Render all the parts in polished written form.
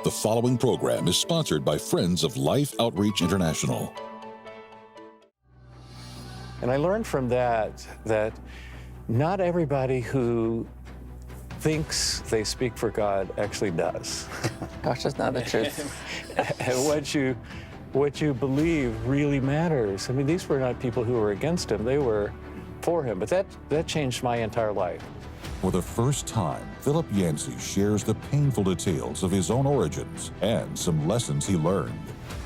The following program is sponsored by Friends of Life Outreach International. And I learned from that not everybody who thinks they speak for God actually does. Gosh, that's not the truth. And what you believe really matters. I mean, these were not people who were against him, they were for him. But that changed my entire life. For the first time, Philip Yancey shares the painful details of his own origins and some lessons he learned.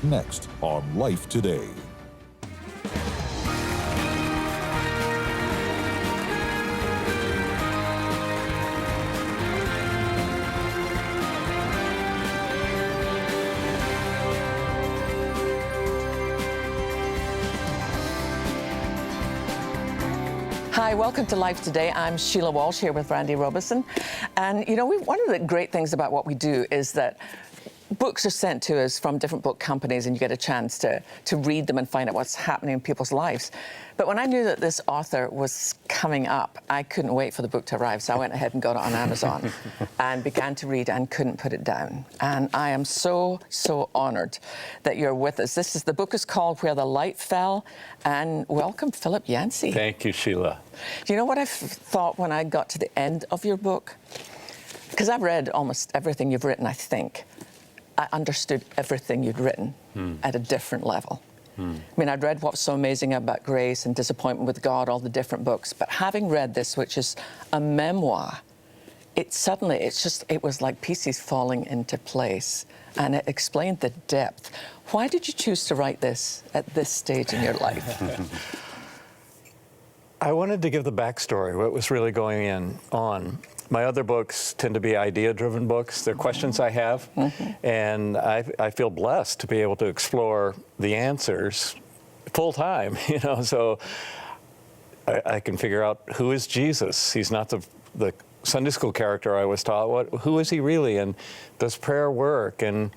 Next on Life Today. Hi, welcome to Life Today. I'm Sheila Walsh here with Randy Robeson. And you know, one of the great things about what we do is that books are sent to us from different book companies and you get a chance to read them and find out what's happening in people's lives. But when I knew that this author was coming up, I couldn't wait for the book to arrive. So I went ahead and got it on Amazon and began to read and couldn't put it down. And I am so honored that you're with us. The book is called Where the Light Fell. And welcome, Philip Yancey. Thank you, Sheila. Do you know what I thought when I got to the end of your book? Because I've read almost everything you've written, I think. I understood everything you'd written at a different level. I mean, I'd read What's So Amazing About Grace and Disappointment with God, all the different books, but having read this, which is a memoir, it was like pieces falling into place, and it explained the depth. Why did you choose to write this at this stage in your life? I wanted to give the backstory, what was really going on. My other books tend to be idea-driven books. They're questions I have, and I feel blessed to be able to explore the answers full-time, you know, so I can figure out who is Jesus. He's not the Sunday school character I was taught. Who is he really, and does prayer work? And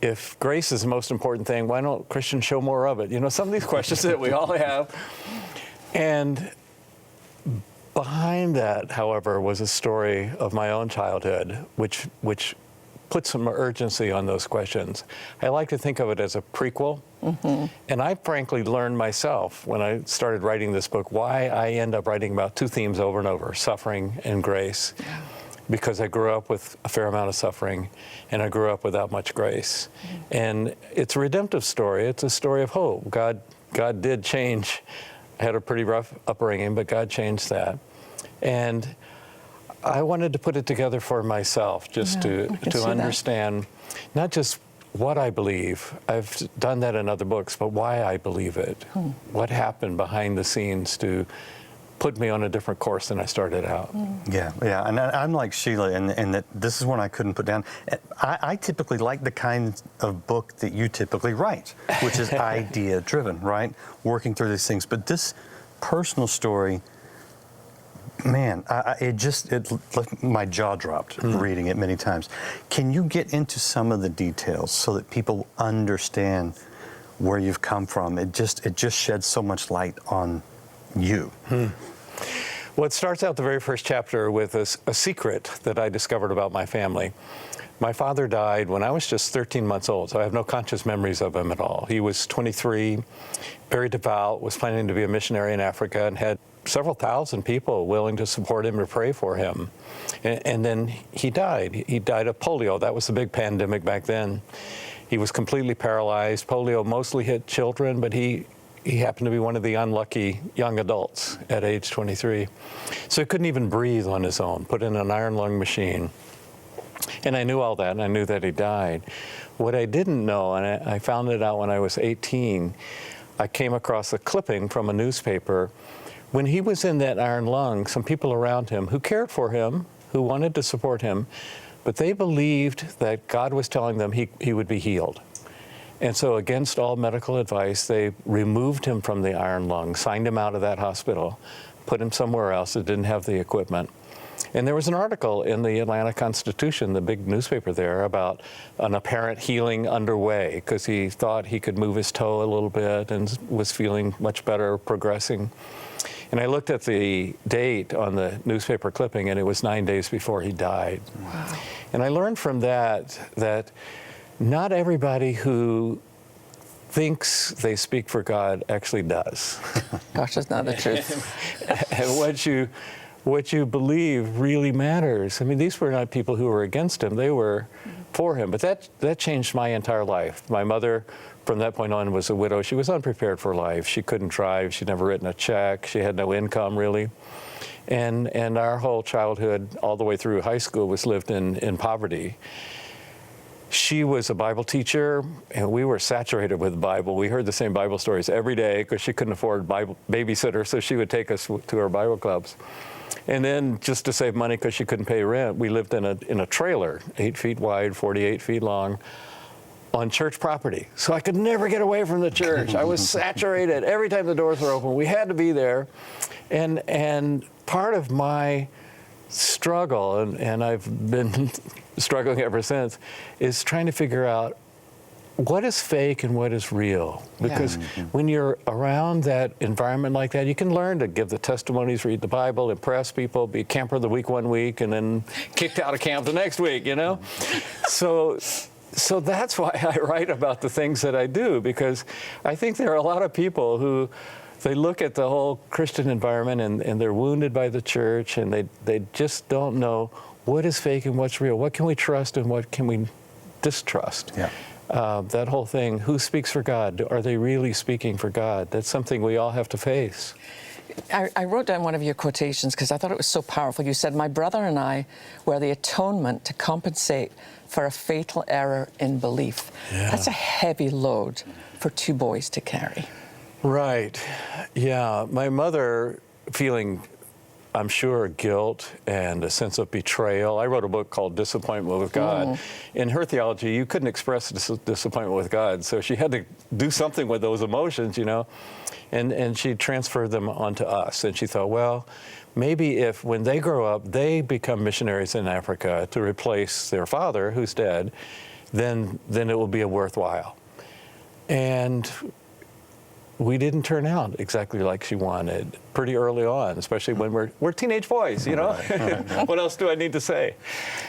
if grace is the most important thing, why don't Christians show more of it? You know, some of these questions that we all have. And behind that, however, was a story of my own childhood, which put some urgency on those questions. I like to think of it as a prequel. And I frankly learned myself when I started writing this book why I end up writing about two themes over and over, suffering and grace. Because I grew up with a fair amount of suffering, and I grew up without much grace. And it's a redemptive story. It's a story of hope. God did change. I had a pretty rough upbringing, but God changed that. And I wanted to put it together for myself, just to understand not just what I believe. I've done that in other books, but why I believe it. What happened behind the scenes to put me on a different course than I started out. Yeah, and I'm like Sheila, and that this is one I couldn't put down. I typically like the kind of book that you typically write, which is idea-driven, right? Working through these things. But this personal story, man, my jaw dropped reading it many times. Can you get into some of the details so that people understand where you've come from? It just sheds so much light on you. Well, it starts out the very first chapter with a secret that I discovered about my family. My father died when I was just 13 months old, so I have no conscious memories of him at all. He was 23, very devout, was planning to be a missionary in Africa, and had several thousand people willing to support him or pray for him. And then he died. He died of polio. That was the big pandemic back then. He was completely paralyzed. Polio mostly hit children, but he happened to be one of the unlucky young adults at age 23. So he couldn't even breathe on his own, put in an iron lung machine. And I knew all that, and I knew that he died. What I didn't know, and I found it out when I was 18, I came across a clipping from a newspaper. When he was in that iron lung, some people around him who cared for him, who wanted to support him, but they believed that God was telling them he would be healed. And so against all medical advice, they removed him from the iron lung, signed him out of that hospital, put him somewhere else that didn't have the equipment. And there was an article in the Atlanta Constitution, the big newspaper there, about an apparent healing underway because he thought he could move his toe a little bit and was feeling much better, progressing. And I looked at the date on the newspaper clipping, and it was 9 days before he died. Wow. And I learned from that not everybody who thinks they speak for God actually does. Gosh, that's not the truth. And what you believe really matters. I mean, these were not people who were against him, they were for him. But that changed my entire life. My mother, from that point on, was a widow. She was unprepared for life. She couldn't drive. She'd never written a check. She had no income, really. And our whole childhood, all the way through high school, was lived in poverty. She was a Bible teacher, and we were saturated with the Bible. We heard the same Bible stories every day because she couldn't afford babysitter, so she would take us to our Bible clubs. And then, just to save money because she couldn't pay rent, we lived in a trailer, 8 feet wide, 48 feet long, on church property. So I could never get away from the church. I was saturated. Every time the doors were open, we had to be there. And part of my struggle, and I've been struggling ever since, is trying to figure out what is fake and what is real. Because when you're around that environment like that, you can learn to give the testimonies, read the Bible, impress people, be a camper of the week one week, and then kicked out of camp the next week, you know? So that's why I write about the things that I do, because I think there are a lot of people who they look at the whole Christian environment and they're wounded by the church, and they just don't know what is fake and what's real. What can we trust and what can we distrust? Yeah. That whole thing, who speaks for God? Are they really speaking for God? That's something we all have to face. I wrote down one of your quotations because I thought it was so powerful. You said, "My brother and I were the atonement to compensate for a fatal error in belief." Yeah. That's a heavy load for two boys to carry. Right. Yeah. My mother, feeling, I'm sure, guilt and a sense of betrayal. I wrote a book called Disappointment with God. In her theology, you couldn't express disappointment with God, so she had to do something with those emotions, you know, and she transferred them onto us. And she thought, well, maybe if when they grow up, they become missionaries in Africa to replace their father, who's dead, then it will be a worthwhile. And we didn't turn out exactly like she wanted pretty early on, especially when we're teenage boys, you know? What else do I need to say?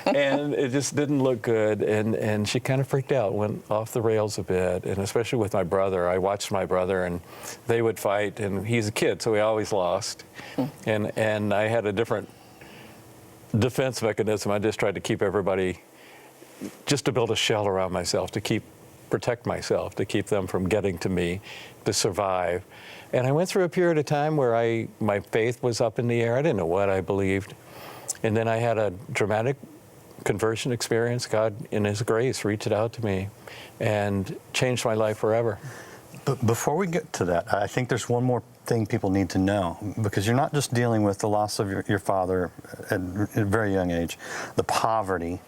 And it just didn't look good, and she kind of freaked out, went off the rails a bit, and especially with my brother. I watched my brother, and they would fight, and he's a kid, so he always lost. And I had a different defense mechanism. I just tried to keep everybody, just to build a shell around myself, to protect myself, to keep them from getting to me, to survive. And I went through a period of time where my faith was up in the air. I didn't know what I believed. And then I had a dramatic conversion experience. God, in His grace, reached out to me and changed my life forever. But before we get to that, I think there's one more thing people need to know, because you're not just dealing with the loss of your father at a very young age, the poverty,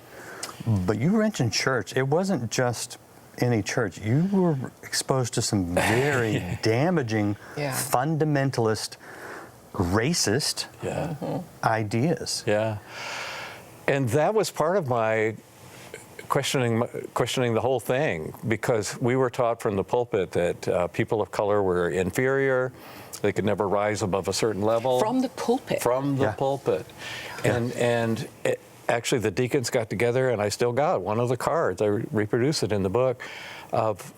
but you mentioned church. It wasn't just any church. You were exposed to some very damaging, fundamentalist, racist ideas. Yeah. And that was part of my questioning the whole thing, because we were taught from the pulpit that people of color were inferior, they could never rise above a certain level. From the pulpit? From the pulpit. And actually, the deacons got together, and I still got one of the cards. I reproduce it in the book of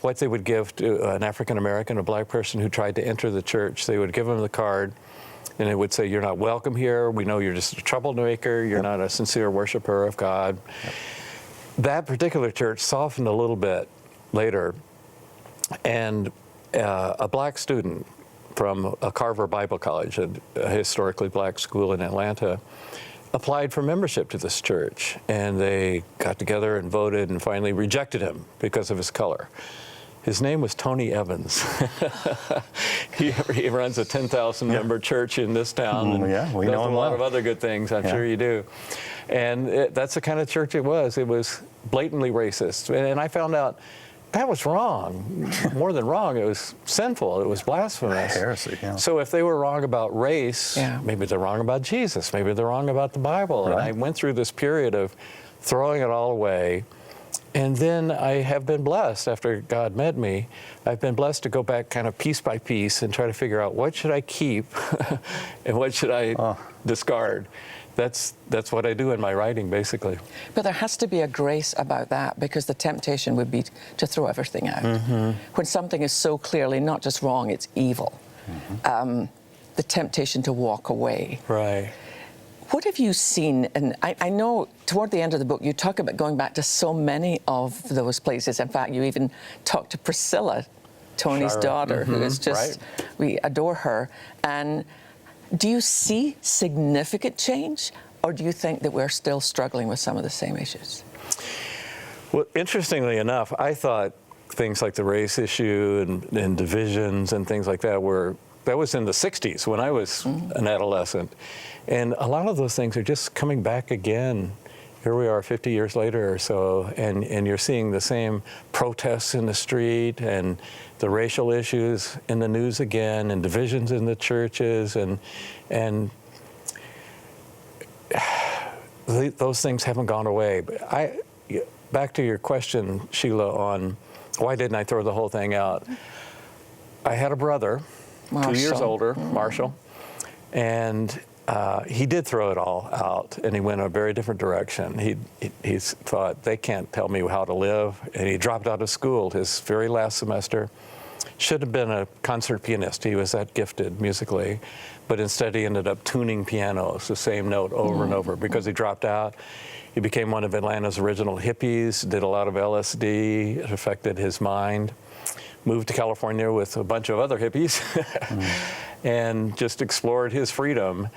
what they would give to an African American, a black person who tried to enter the church. They would give them the card, and it would say, "You're not welcome here. We know you're just a troublemaker. You're not a sincere worshiper of God." That particular church softened a little bit later, and a black student from a Carver Bible College, a historically black school in Atlanta, applied for membership to this church, and they got together and voted and finally rejected him because of his color. His name was Tony Evans. He runs a 10,000 member church in this town, and we does know a him lot well. of other good things. I'm sure you do. And that's the kind of church it was. It was blatantly racist, and I found out that was wrong. More than wrong, it was sinful. It was blasphemous. Heresy, So if they were wrong about race, maybe they're wrong about Jesus. Maybe they're wrong about the Bible. And I went through this period of throwing it all away And then I have been blessed, after God met me, I've been blessed to go back kind of piece by piece and try to figure out what should I keep and what should I discard. That's what I do in my writing, basically. But there has to be a grace about that, because the temptation would be to throw everything out. When something is so clearly not just wrong, it's evil. The temptation to walk away. Right. What have you seen? And I know toward the end of the book, you talk about going back to so many of those places. In fact, you even talk to Priscilla, Tony's daughter, who is just, we adore her. And do you see significant change, or do you think that we're still struggling with some of the same issues? Well, interestingly enough, I thought things like the race issue and divisions and things like that was in the 60s when I was an adolescent. And a lot of those things are just coming back again. Here we are 50 years later or so, and you're seeing the same protests in the street and the racial issues in the news again, and divisions in the churches, and those things haven't gone away. But back to your question, Sheila, on why didn't I throw the whole thing out? I had a brother, Marshall. 2 years older, Marshall, and he did throw it all out, and he went a very different direction. He thought, they can't tell me how to live, and he dropped out of school his very last semester. Should have been a concert pianist. He was that gifted musically, but instead he ended up tuning pianos, the same note over and over. Because he dropped out, he became one of Atlanta's original hippies, did a lot of LSD. It affected his mind. Moved to California with a bunch of other hippies and just explored his freedom.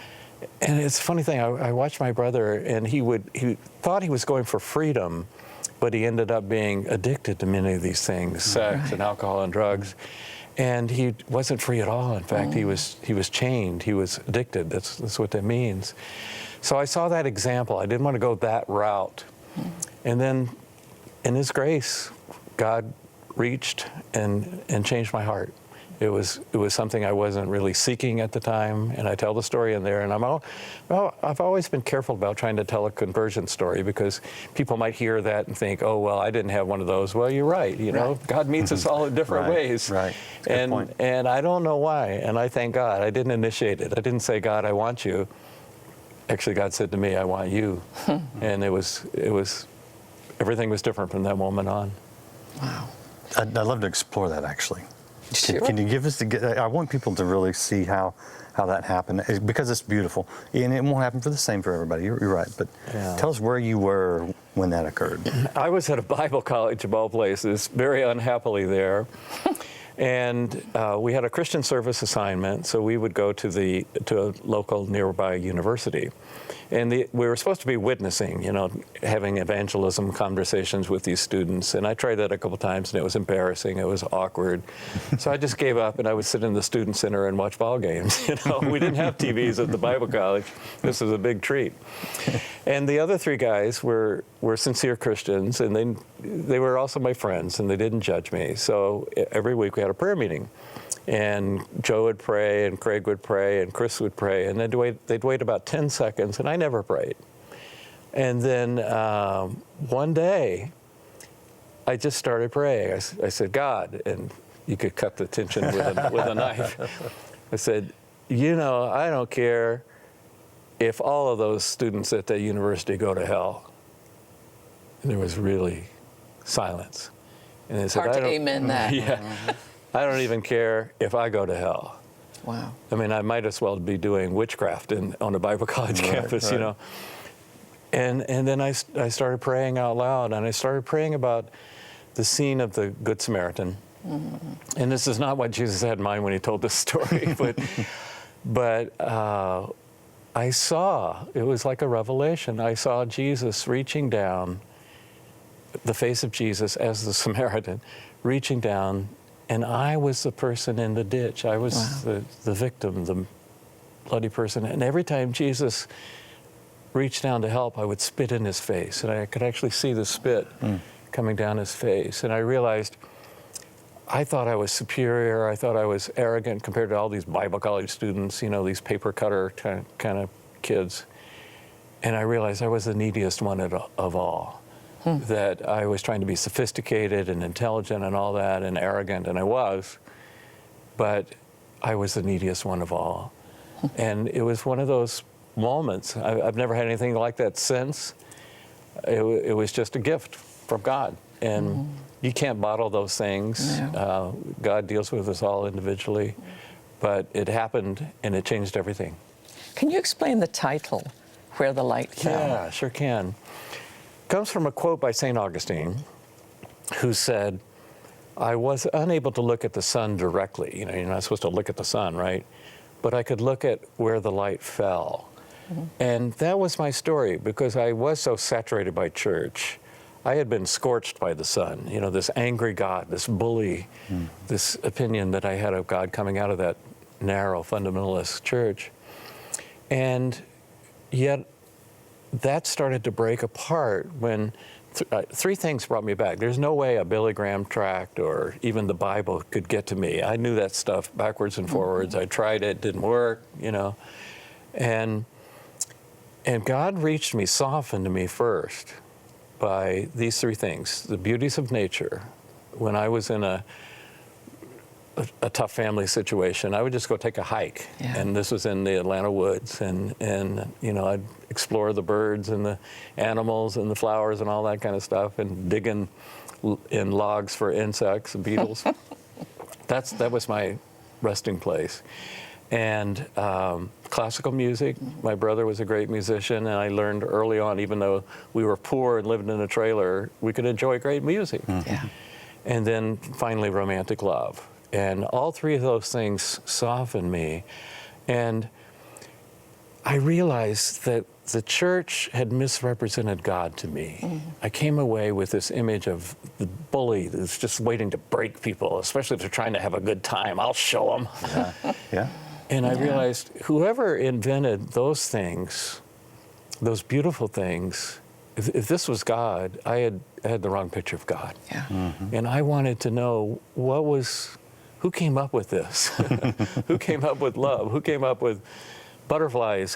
And it's a funny thing, I watched my brother, and he thought he was going for freedom, but he ended up being addicted to many of these things, sex and alcohol and drugs. And he wasn't free at all. In fact, he was chained, he was addicted. That's what that means. So I saw that example. I didn't want to go that route. And then in His grace, God reached and changed my heart. It was something I wasn't really seeking at the time, and I tell the story in there. And I've always been careful about trying to tell a conversion story, because people might hear that and think, oh, well, I didn't have one of those. Well, you're right. You know, God meets us all in different ways. Right. Good point. And I don't know why. And I thank God. I didn't initiate it. I didn't say, God, I want you. Actually, God said to me, I want you. And it was everything was different from that moment on. Wow. I'd love to explore that, actually. Sure. Can you give us I want people to really see how that happened, because it's beautiful, and it won't happen for the same for everybody. You're right, but tell us where you were when that occurred. I was at a Bible college of all places, very unhappily there. And we had a Christian service assignment, so we would go to a local nearby university. And we were supposed to be witnessing, having evangelism conversations with these students. And I tried that a couple times, and it was embarrassing. It was awkward. So I just gave up, and I would sit in the student center and watch ball games. We didn't have TVs at the Bible college. This was a big treat. And the other three guys were sincere Christians, and they were also my friends, and they didn't judge me. So every week we had a prayer meeting. And Joe would pray, and Craig would pray, and Chris would pray, and they'd wait about 10 seconds, and I never prayed. And then one day, I just started praying. I said, God, and you could cut the tension with a knife. I said, I don't care if all of those students at that university go to hell. And there was really silence. And they said, Hard to amen that. Yeah. I don't even care if I go to hell. Wow. I mean, I might as well be doing witchcraft on a Bible college campus, And then I started praying out loud, and I started praying about the scene of the Good Samaritan. And this is not what Jesus had in mind when he told this story, but I saw, it was like a revelation. I saw Jesus reaching down, the face of Jesus as the Samaritan, reaching down. And I was the person in the ditch. I was the victim, the bloody person. And every time Jesus reached down to help, I would spit in his face. And I could actually see the spit coming down his face. And I realized I thought I was superior. I thought I was arrogant compared to all these Bible college students, these paper cutter kind of kids. And I realized I was the neediest one of all. that I was trying to be sophisticated and intelligent and all that and arrogant, and I was, but I was the neediest one of all. And it was one of those moments. I've never had anything like that since. It was just a gift from God. And you can't bottle those things. No. God deals with us all individually. But it happened, and it changed everything. Can you explain the title, Where the Light Fell? Yeah, sure can. It comes from a quote by St. Augustine, who said, I was unable to look at the sun directly. You know, you're not supposed to look at the sun, right? But I could look at where the light fell. And that was my story, because I was so saturated by church. I had been scorched by the sun, you know, this angry God, this bully, this opinion that I had of God coming out of that narrow fundamentalist church. And yet that started to break apart when three things brought me back. There's no way a Billy Graham tract or even the Bible could get to me. I knew that stuff backwards and forwards. I tried it, didn't work, you know. And God reached me, softened me first by these three things. The beauties of nature. When I was in a tough family situation, I would just go take a hike. Yeah. And this was in the Atlanta woods. And you know, I'd explore the birds and the animals and the flowers and all that kind of stuff, and dig in logs for insects and beetles. That was my resting place. And classical music. My brother was a great musician, and I learned early on, even though we were poor and lived in a trailer, we could enjoy great music. Yeah. And then finally, romantic love. And all three of those things softened me. And I realized that the church had misrepresented God to me. I came away with this image of the bully that's just waiting to break people, especially if they're trying to have a good time. I'll show them. Yeah. And I realized whoever invented those things, those beautiful things, if this was God, I had the wrong picture of God. Yeah. And I wanted to know who came up with this? Who came up with love? Who came up with butterflies?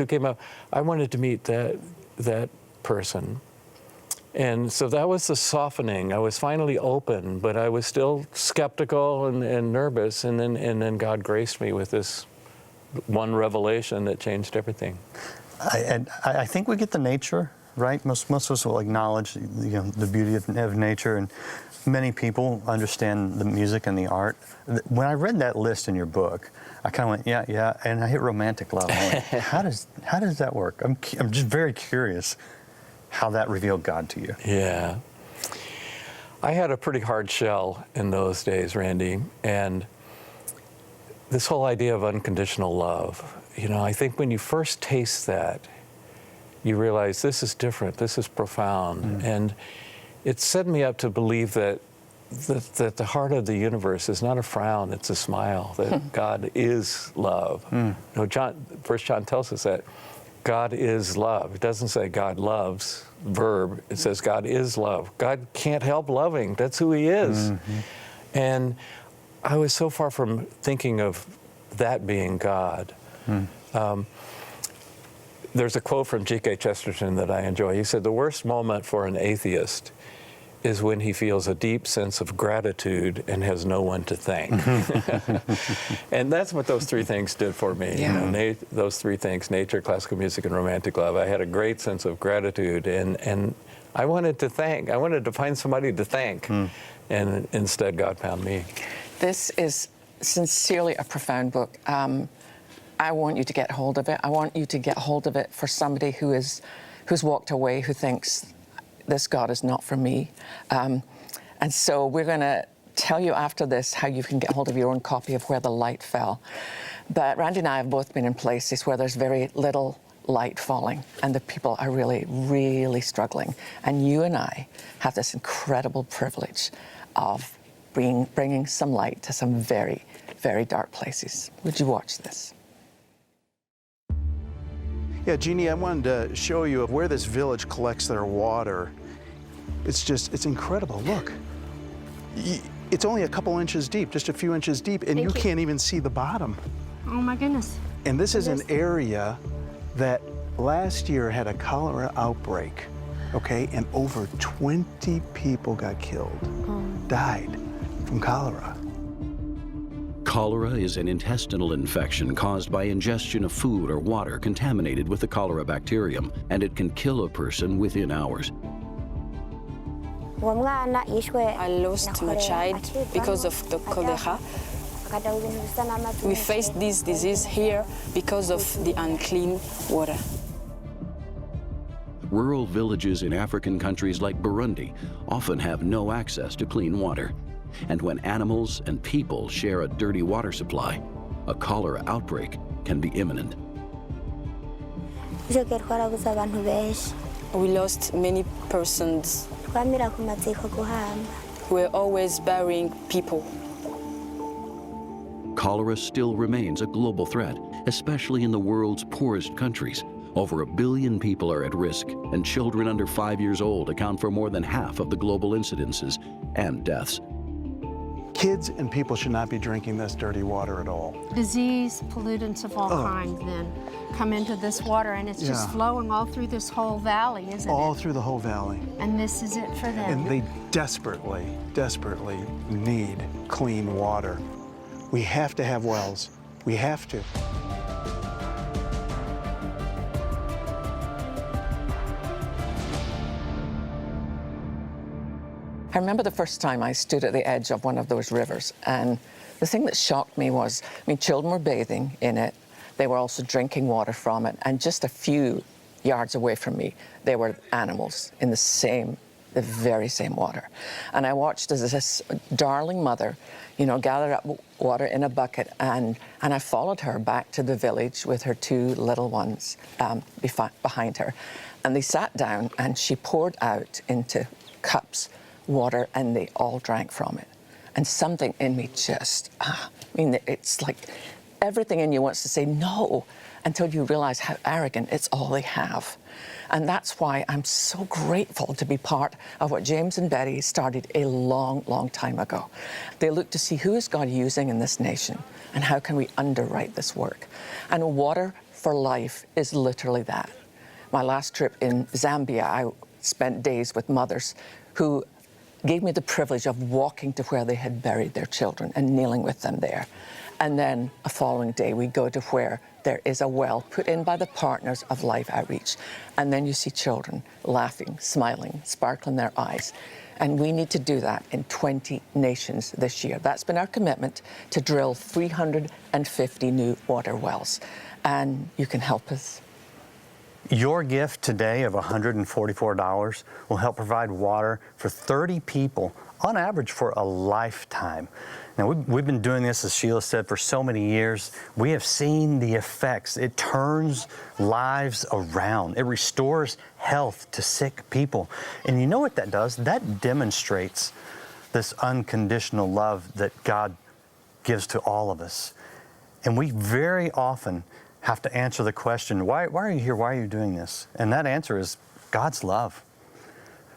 I wanted to meet that person. And so that was the softening. I was finally open, but I was still skeptical and nervous. And then God graced me with this one revelation that changed everything. I think we get the nature right. Most of us will acknowledge, the beauty of nature, and many people understand the music and the art. When I read that list in your book, I kind of went, yeah, and I hit romantic love. I went, how does that work? I'm just very curious how that revealed God to you. Yeah. I had a pretty hard shell in those days, Randy, and this whole idea of unconditional love, I think when you first taste that, you realize this is different, this is profound. And it set me up to believe that the heart of the universe is not a frown, it's a smile, that God is love. First John tells us that God is love. It doesn't say God loves, verb, it says God is love. God can't help loving, that's who he is. And I was so far from thinking of that being God. There's a quote from G.K. Chesterton that I enjoy. He said, the worst moment for an atheist is when he feels a deep sense of gratitude and has no one to thank. And that's what those three things did for me. Yeah. Those three things, nature, classical music, and romantic love. I had a great sense of gratitude, and I wanted to thank. I wanted to find somebody to thank. And instead, God found me. This is sincerely a profound book. I want you to get hold of it. I want you to get hold of it for somebody who's walked away, who thinks this God is not for me. And so we're going to tell you after this how you can get hold of your own copy of Where the Light Fell. But Randy and I have both been in places where there's very little light falling, and the people are really, really struggling. And you and I have this incredible privilege of bringing some light to some very, very dark places. Would you watch this? Yeah, Jeannie, I wanted to show you where this village collects their water. It's incredible. Look, it's only a couple inches deep, just a few inches deep, and you can't even see the bottom. Oh my goodness. And this is an area that last year had a cholera outbreak. okay? And over 20 people got killed, died from cholera. Cholera is an intestinal infection caused by ingestion of food or water contaminated with the cholera bacterium, and it can kill a person within hours. I lost my child because of the cholera. We face this disease here because of the unclean water. Rural villages in African countries like Burundi often have no access to clean water. And when animals and people share a dirty water supply, a cholera outbreak can be imminent. We lost many persons. We're always burying people. Cholera still remains a global threat, especially in the world's poorest countries. Over 1 billion people are at risk, and children under 5 years old account for more than half of the global incidences and deaths. Kids and people should not be drinking this dirty water at all. Disease, pollutants of all kinds then come into this water, and it's just flowing all through this whole valley, isn't it? All through the whole valley. And this is it for them. And they desperately, desperately need clean water. We have to have wells. We have to. I remember the first time I stood at the edge of one of those rivers, and the thing that shocked me was, children were bathing in it, they were also drinking water from it, and just a few yards away from me, there were animals in the very same water. And I watched as this darling mother, gathered up water in a bucket, and I followed her back to the village with her 2 little ones behind her. And they sat down, and she poured out into cups water, and they all drank from it. And something in me just, it's like everything in you wants to say no until you realize how arrogant it's all they have. And that's why I'm so grateful to be part of what James and Betty started a long, long time ago. They look to see who is God using in this nation and how can we underwrite this work. And Water for Life is literally that. My last trip in Zambia, I spent days with mothers who gave me the privilege of walking to where they had buried their children and kneeling with them there. And then a following day, we go to where there is a well put in by the partners of Life Outreach. And then you see children laughing, smiling, sparkling their eyes. And we need to do that in 20 nations this year. That's been our commitment, to drill 350 new water wells. And you can help us. Your gift today of $144 will help provide water for 30 people, on average for a lifetime. Now, we've been doing this, as Sheila said, for so many years. We have seen the effects. It turns lives around. It restores health to sick people. And you know what that does? That demonstrates this unconditional love that God gives to all of us. And we very often have to answer the question, why are you here? Why are you doing this? And that answer is God's love.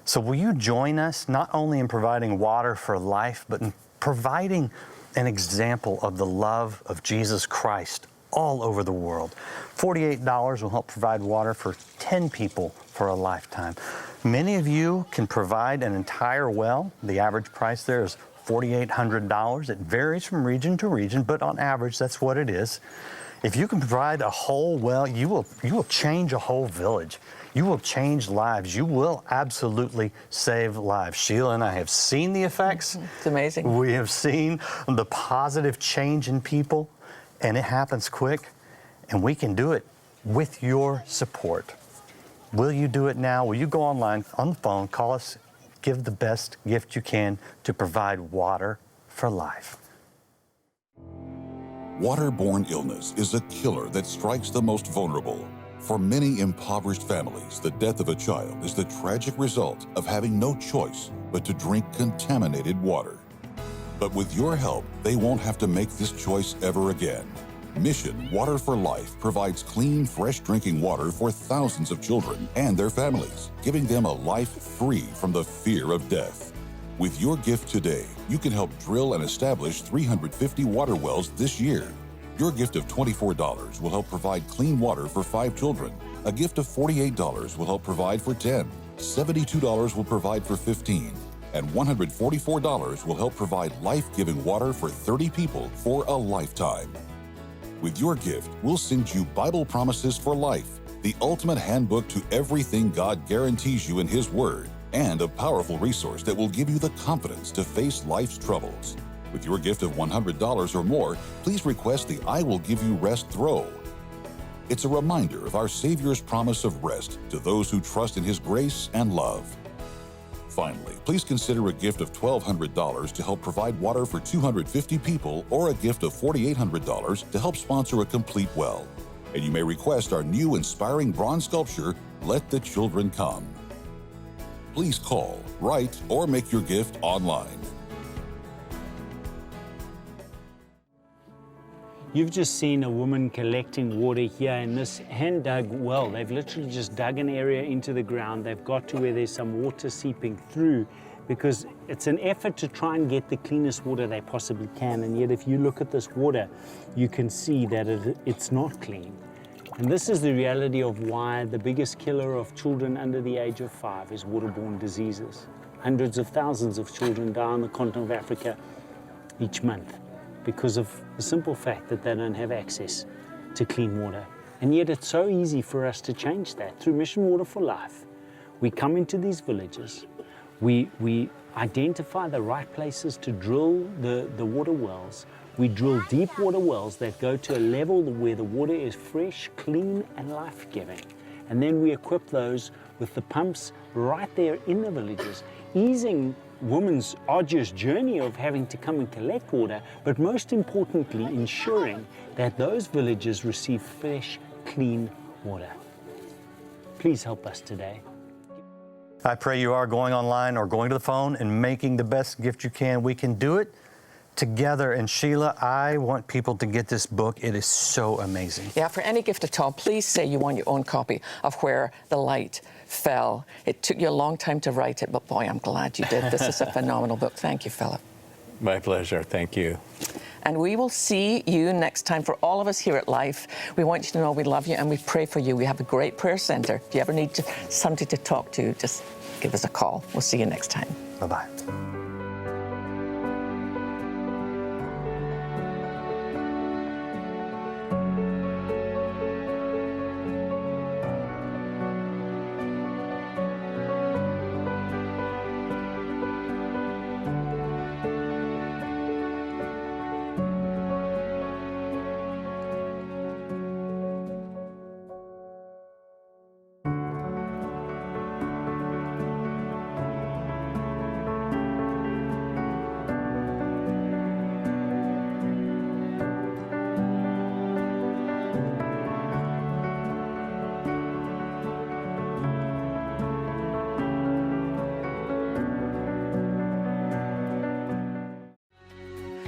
So will you join us not only in providing water for life, but in providing an example of the love of Jesus Christ all over the world? $48 will help provide water for 10 people for a lifetime. Many of you can provide an entire well. The average price there is $4,800. It varies from region to region, but on average, that's what it is. If you can provide a whole well, you will change a whole village. You will change lives. You will absolutely save lives. Sheila and I have seen the effects. It's amazing. We have seen the positive change in people, and it happens quick, and we can do it with your support. Will you do it now? Will you go online, on the phone, call us, give the best gift you can to provide water for life. Waterborne illness is a killer that strikes the most vulnerable. For many impoverished families, the death of a child is the tragic result of having no choice but to drink contaminated water. But with your help, they won't have to make this choice ever again. Mission Water for Life provides clean, fresh drinking water for thousands of children and their families, giving them a life free from the fear of death. With your gift today, you can help drill and establish 350 water wells this year. Your gift of $24 will help provide clean water for 5 children. A gift of $48 will help provide for 10. $72 will provide for 15, and $144 will help provide life-giving water for 30 people for a lifetime. With your gift, we'll send you Bible Promises for Life, the ultimate handbook to everything God guarantees you in His Word, and a powerful resource that will give you the confidence to face life's troubles. With your gift of $100 or more, please request the I Will Give You Rest throw. It's a reminder of our Savior's promise of rest to those who trust in His grace and love. Finally, please consider a gift of $1,200 to help provide water for 250 people, or a gift of $4,800 to help sponsor a complete well. And you may request our new inspiring bronze sculpture, Let the Children Come. Please call, write, or make your gift online. You've just seen a woman collecting water here in this hand-dug well. They've literally just dug an area into the ground. They've got to where there's some water seeping through, because it's an effort to try and get the cleanest water they possibly can. And yet if you look at this water, you can see that it's not clean. And this is the reality of why the biggest killer of children under the age of 5 is waterborne diseases. Hundreds of thousands of children die on the continent of Africa each month because of the simple fact that they don't have access to clean water. And yet it's so easy for us to change that. Through Mission Water for Life, we come into these villages, we identify the right places to drill the water wells. We drill deep water wells that go to a level where the water is fresh, clean, and life-giving. And then we equip those with the pumps right there in the villages, easing women's arduous journey of having to come and collect water, but most importantly, ensuring that those villages receive fresh, clean water. Please help us today. I pray you are going online or going to the phone and making the best gift you can. We can do it together. And Sheila, I want people to get this book. It is so amazing. Yeah, for any gift at all, please say you want your own copy of Where the Light Fell. It took you a long time to write it, but boy, I'm glad you did. This is a phenomenal book. Thank you, Philip. My pleasure. Thank you. And we will see you next time. For all of us here at Life, we want you to know we love you and we pray for you. We have a great prayer center. If you ever need somebody to talk to, just give us a call. We'll see you next time. Bye-bye.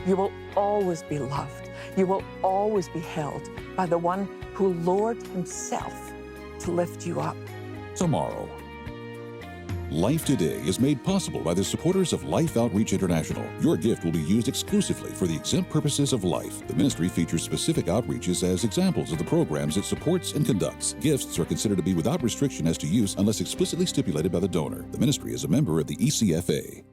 You will always be loved. You will always be held by the one who lowered himself to lift you up. Tomorrow. Life Today is made possible by the supporters of Life Outreach International. Your gift will be used exclusively for the exempt purposes of life. The ministry features specific outreaches as examples of the programs it supports and conducts. Gifts are considered to be without restriction as to use unless explicitly stipulated by the donor. The ministry is a member of the ECFA.